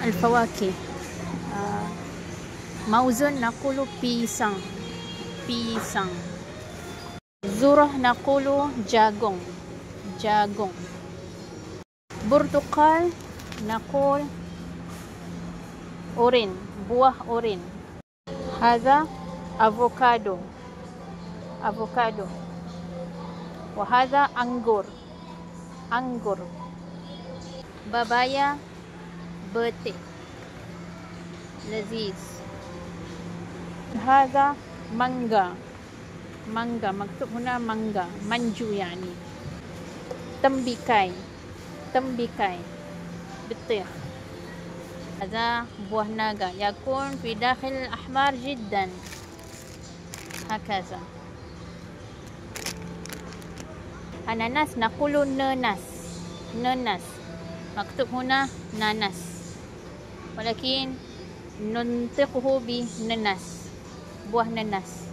الفواكه. موز نقول pisang. Pisang. ذرة نقول jagung. Jagung. برتقال نقول أورين. buah أورين. هذا أفوكادو. أفوكادو. وهذا أنغور. أنغور. بابايا بتي. لذيذ. هذا مانجا. مانجا مكتوب هنا مانجا. منجو يعني. تمبيكاي. تمبيكاي بتطير. هذا buah naga يكون في داخل الأحمر جدا هكذا. أناناس نقول ناناس. ناناس مكتوب هنا ناناس ولكن ننطقه بناناس. buah nanas.